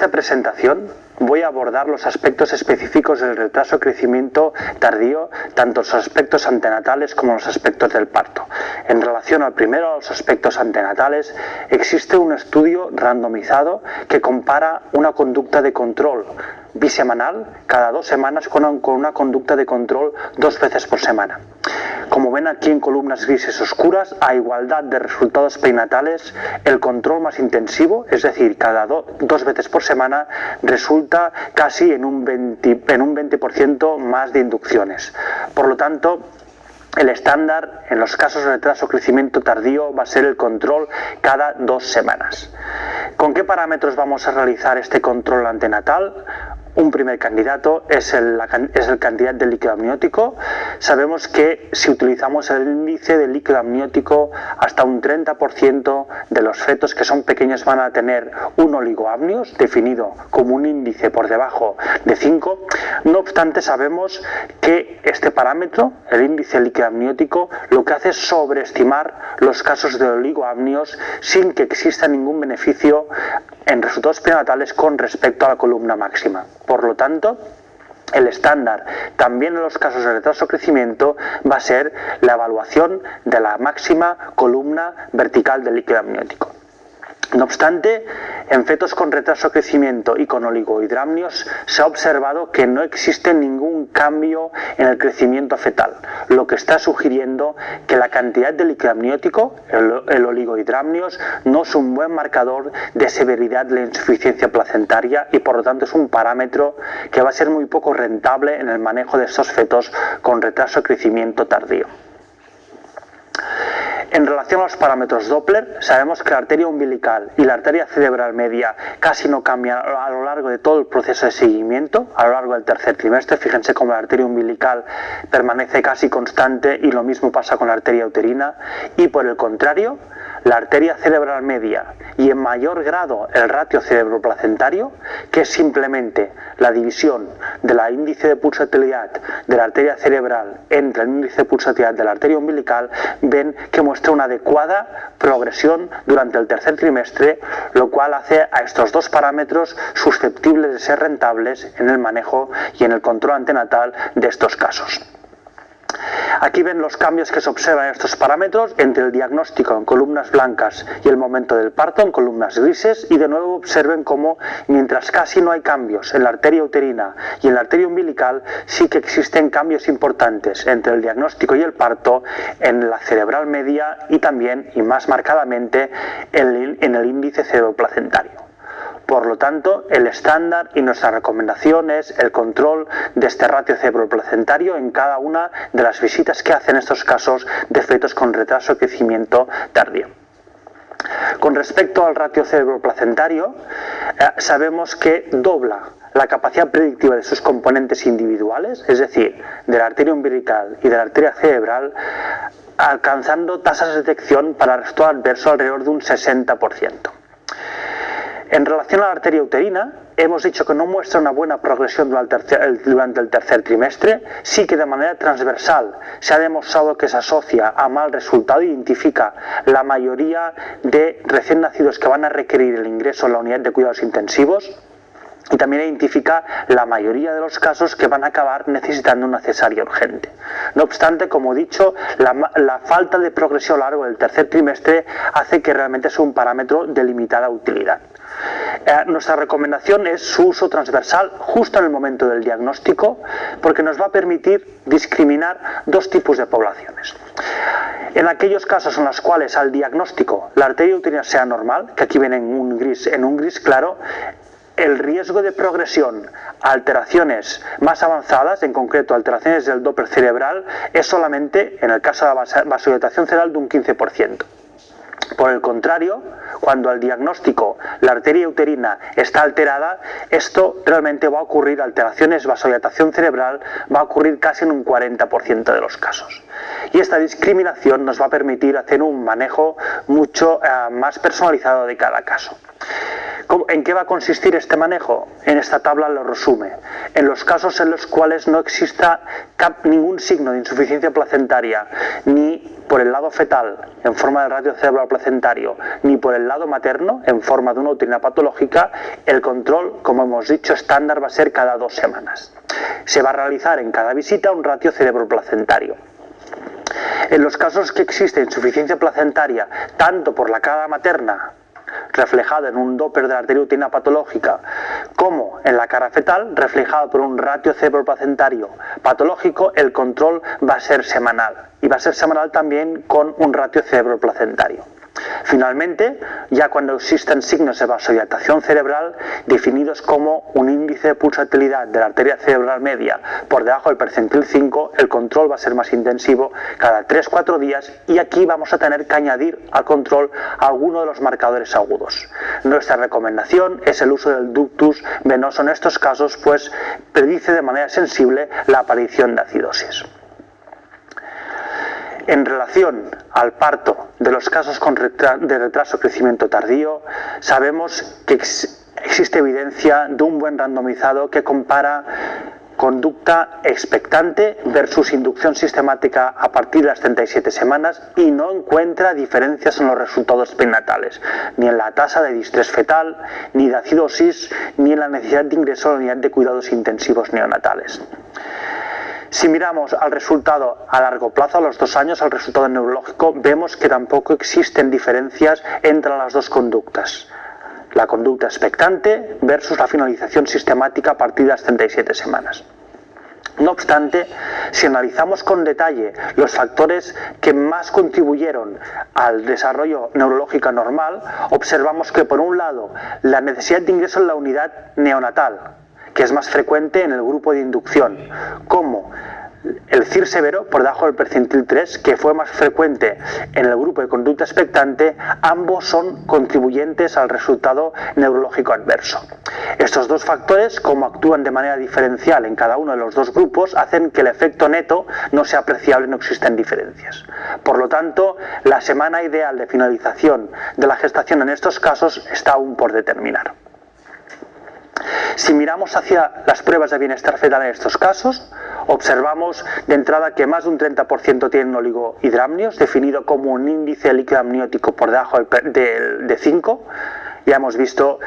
esta presentación voy a abordar los aspectos específicos del retraso de crecimiento tardío, tanto los aspectos antenatales como los aspectos del parto. En relación al primero, a los aspectos antenatales, existe un estudio randomizado que compara una conducta de control bisemanal cada 2 semanas con una conducta de control 2 veces por semana. Como ven aquí en columnas grises oscuras, a igualdad de resultados perinatales, el control más intensivo, es decir, cada 2 veces por semana, resulta casi en un 20% más de inducciones. Por lo tanto, el estándar en los casos de retraso o crecimiento tardío va a ser el control cada 2 semanas. ¿Con qué parámetros vamos a realizar este control antenatal? Un primer candidato es el cantidad de líquido amniótico. Sabemos que si utilizamos el índice de líquido amniótico, hasta un 30% de los fetos que son pequeños van a tener un oligoamnios, definido como un índice por debajo de 5. No obstante, sabemos que este parámetro, el índice de líquido amniótico, lo que hace es sobreestimar los casos de oligoamnios sin que exista ningún beneficio en resultados perinatales con respecto a la columna máxima. Por lo tanto, el estándar también en los casos de retraso o crecimiento va a ser la evaluación de la máxima columna vertical del líquido amniótico. No obstante, en fetos con retraso de crecimiento y con oligohidramnios se ha observado que no existe ningún cambio en el crecimiento fetal, lo que está sugiriendo que la cantidad de líquido amniótico, el oligohidramnios, no es un buen marcador de severidad de la insuficiencia placentaria y por lo tanto es un parámetro que va a ser muy poco rentable en el manejo de estos fetos con retraso de crecimiento tardío. En relación a los parámetros Doppler, sabemos que la arteria umbilical y la arteria cerebral media casi no cambian a lo largo de todo el proceso de seguimiento, a lo largo del tercer trimestre. Fíjense cómo la arteria umbilical permanece casi constante y lo mismo pasa con la arteria uterina. Y por el contrario, la arteria cerebral media y en mayor grado el ratio cerebroplacentario, que es simplemente la división de la índice de pulsatilidad de la arteria cerebral entre el índice de pulsatilidad de la arteria umbilical, ven que muestra una adecuada progresión durante el tercer trimestre, lo cual hace a estos dos parámetros susceptibles de ser rentables en el manejo y en el control antenatal de estos casos. Aquí ven los cambios que se observan en estos parámetros entre el diagnóstico en columnas blancas y el momento del parto en columnas grises, y de nuevo observen cómo mientras casi no hay cambios en la arteria uterina y en la arteria umbilical, sí que existen cambios importantes entre el diagnóstico y el parto en la cerebral media y también, y más marcadamente, en el índice cerebroplacentario. Por lo tanto, el estándar y nuestra recomendación es el control de este ratio cerebroplacentario en cada una de las visitas que hacen estos casos de fetos con retraso de crecimiento tardío. Con respecto al ratio cerebroplacentario, sabemos que dobla la capacidad predictiva de sus componentes individuales, es decir, de la arteria umbilical y de la arteria cerebral, alcanzando tasas de detección para resultado adverso alrededor de un 60%. En relación a la arteria uterina, hemos dicho que no muestra una buena progresión durante el tercer trimestre, sí que de manera transversal se ha demostrado que se asocia a mal resultado, identifica la mayoría de recién nacidos que van a requerir el ingreso en la unidad de cuidados intensivos, y también identifica la mayoría de los casos que van a acabar necesitando una cesárea urgente. No obstante, como he dicho, la falta de progresión a lo largo del tercer trimestre hace que realmente sea un parámetro de limitada utilidad. Nuestra recomendación es su uso transversal justo en el momento del diagnóstico, porque nos va a permitir discriminar dos tipos de poblaciones. En aquellos casos en los cuales al diagnóstico la arteria uterina sea normal, que aquí ven en un gris claro, el riesgo de progresión a alteraciones más avanzadas, en concreto alteraciones del Doppler cerebral, es solamente, en el caso de la vasodilatación cerebral, de un 15%. Por el contrario, cuando al diagnóstico la arteria uterina está alterada, esto realmente va a ocurrir, alteraciones vasodilatación cerebral, va a ocurrir casi en un 40% de los casos. Y esta discriminación nos va a permitir hacer un manejo mucho más personalizado de cada caso. ¿En qué va a consistir este manejo? En esta tabla lo resume. En los casos en los cuales no exista ningún signo de insuficiencia placentaria ni por el lado fetal en forma de ratio cerebral placentario ni por el lado materno en forma de una uterina patológica, el control, como hemos dicho, estándar va a ser cada 2 semanas. Se va a realizar en cada visita un ratio cerebroplacentario. En los casos que existe insuficiencia placentaria, tanto por la cara materna, reflejado en un Doppler de la arteria uterina patológica, como en la cara fetal, reflejado por un ratio cerebroplacentario patológico, el control va a ser semanal. Y va a ser semanal también con un ratio cerebroplacentario. Finalmente, ya cuando existen signos de vasodilatación cerebral definidos como un índice de pulsatilidad de la arteria cerebral media por debajo del percentil 5, el control va a ser más intensivo cada 3-4 días y aquí vamos a tener que añadir al control alguno de los marcadores agudos. Nuestra recomendación es el uso del ductus venoso en estos casos, pues predice de manera sensible la aparición de acidosis. En relación al parto de los casos de retraso o crecimiento tardío, sabemos que existe evidencia de un buen randomizado que compara conducta expectante versus inducción sistemática a partir de las 37 semanas y no encuentra diferencias en los resultados prenatales, ni en la tasa de distrés fetal, ni de acidosis, ni en la necesidad de ingreso a la unidad de cuidados intensivos neonatales. Si miramos al resultado a largo plazo, a los 2 años, al resultado neurológico, vemos que tampoco existen diferencias entre las dos conductas. La conducta expectante versus la finalización sistemática a partir de las 37 semanas. No obstante, si analizamos con detalle los factores que más contribuyeron al desarrollo neurológico normal, observamos que por un lado la necesidad de ingreso en la unidad neonatal, que es más frecuente en el grupo de inducción, como el CIR severo por debajo del percentil 3, que fue más frecuente en el grupo de conducta expectante, ambos son contribuyentes al resultado neurológico adverso. Estos dos factores, como actúan de manera diferencial en cada uno de los dos grupos, hacen que el efecto neto no sea apreciable, no existen diferencias. Por lo tanto, la semana ideal de finalización de la gestación en estos casos está aún por determinar. Si miramos hacia las pruebas de bienestar fetal en estos casos, observamos de entrada que más de un 30% tienen oligohidramnios, definido como un índice líquido amniótico por debajo de 5. Ya hemos visto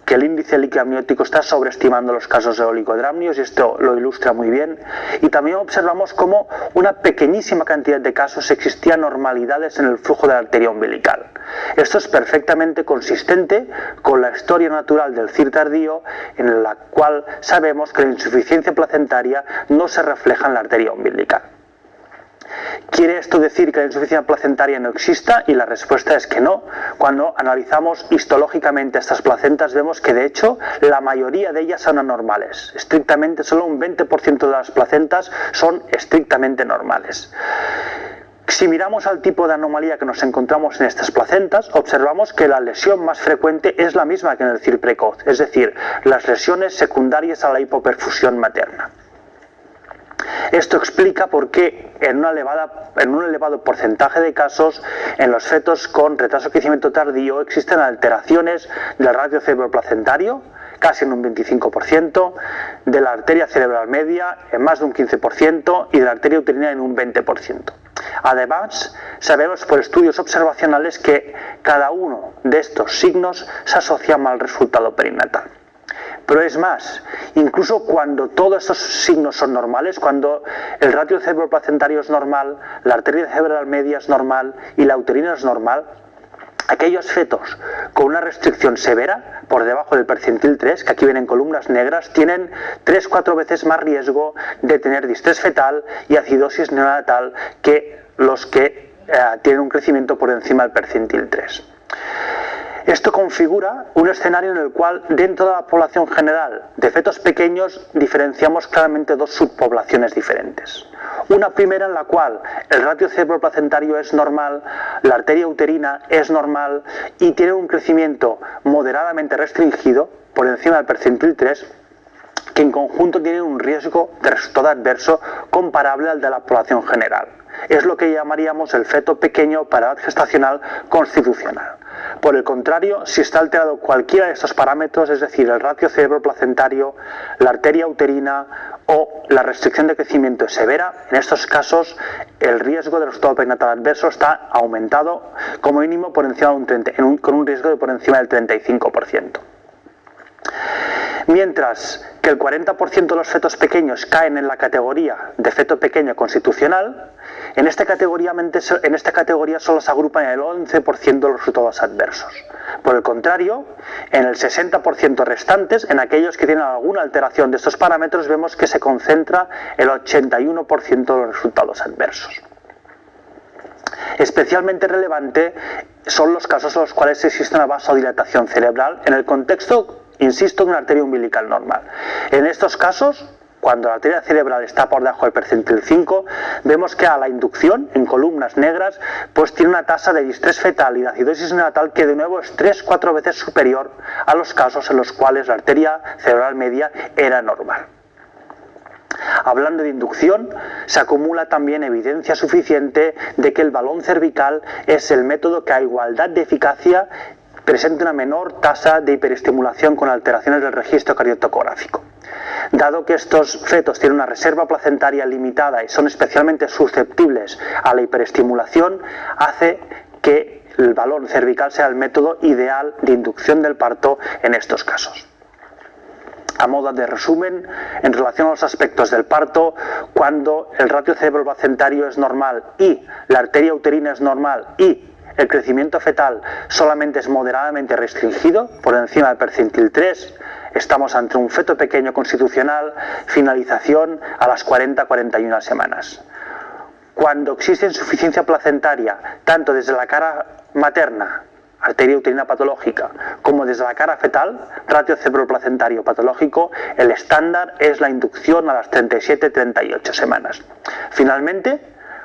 que el índice líquido amniótico está sobreestimando los casos de oligohidramnios y esto lo ilustra muy bien. Y también observamos cómo una pequeñísima cantidad de casos existían normalidades en el flujo de la arteria umbilical. Esto es perfectamente consistente con la historia natural del CIR tardío, en la cual sabemos que la insuficiencia placentaria no se refleja en la arteria umbilical. ¿Quiere esto decir que la insuficiencia placentaria no exista? Y la respuesta es que no. Cuando analizamos histológicamente estas placentas vemos que de hecho la mayoría de ellas son anormales. Estrictamente solo un 20% de las placentas son estrictamente normales. Si miramos al tipo de anomalía que nos encontramos en estas placentas, observamos que la lesión más frecuente es la misma que en el CIR precoz, es decir, las lesiones secundarias a la hipoperfusión materna. Esto explica por qué en un elevado porcentaje de casos en los fetos con retraso de crecimiento tardío existen alteraciones del ratio cerebroplacentario, casi en un 25%, de la arteria cerebral media en más de un 15% y de la arteria uterina en un 20%. Además, sabemos por estudios observacionales que cada uno de estos signos se asocia mal al resultado perinatal. Pero es más, incluso cuando todos estos signos son normales, cuando el ratio cerebroplacentario es normal, la arteria cerebral media es normal y la uterina es normal, aquellos fetos con una restricción severa, por debajo del percentil 3, que aquí vienen columnas negras, tienen 3-4 veces más riesgo de tener distrés fetal y acidosis neonatal que los que tienen un crecimiento por encima del percentil 3. Esto configura un escenario en el cual dentro de la población general de fetos pequeños diferenciamos claramente dos subpoblaciones diferentes. Una primera en la cual el ratio cerebroplacentario es normal, la arteria uterina es normal y tiene un crecimiento moderadamente restringido por encima del percentil 3, que en conjunto tienen un riesgo de resultado adverso comparable al de la población general. Es lo que llamaríamos el feto pequeño para edad gestacional constitucional. Por el contrario, si está alterado cualquiera de estos parámetros, es decir, el ratio cerebroplacentario, la arteria uterina o la restricción de crecimiento es severa, en estos casos el riesgo de resultado perinatal adverso está aumentado como mínimo por encima de con un riesgo de por encima del 35%. Mientras que el 40% de los fetos pequeños caen en la categoría de feto pequeño constitucional, en esta categoría solo se agrupan el 11% de los resultados adversos. Por el contrario, en el 60% restantes, en aquellos que tienen alguna alteración de estos parámetros, vemos que se concentra el 81% de los resultados adversos. Especialmente relevante son los casos en los cuales existe una vasodilatación cerebral en el contexto, insisto, de una arteria umbilical normal. En estos casos, cuando la arteria cerebral está por debajo del percentil 5, vemos que a la inducción, en columnas negras, pues tiene una tasa de distrés fetal y de acidosis neonatal que de nuevo es 3-4 veces superior a los casos en los cuales la arteria cerebral media era normal. Hablando de inducción, se acumula también evidencia suficiente de que el balón cervical es el método que a igualdad de eficacia presenta una menor tasa de hiperestimulación con alteraciones del registro cardiotocográfico. Dado que estos fetos tienen una reserva placentaria limitada y son especialmente susceptibles a la hiperestimulación, hace que el balón cervical sea el método ideal de inducción del parto en estos casos. A modo de resumen, en relación a los aspectos del parto, cuando el ratio cerebroplacentario es normal y la arteria uterina es normal y el crecimiento fetal solamente es moderadamente restringido, por encima del percentil 3, estamos ante un feto pequeño constitucional, finalización a las 40-41 semanas. Cuando existe insuficiencia placentaria, tanto desde la cara materna, arteria uterina patológica, como desde la cara fetal, ratio cerebroplacentario patológico, el estándar es la inducción a las 37-38 semanas. Finalmente,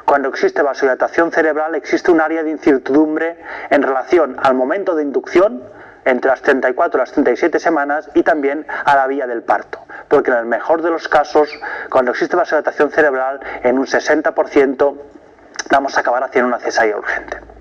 cuando existe vasodilatación cerebral, existe un área de incertidumbre en relación al momento de inducción, entre las 34 y las 37 semanas, y también a la vía del parto, porque en el mejor de los casos, cuando existe vasodilatación cerebral, en un 60% vamos a acabar haciendo una cesárea urgente.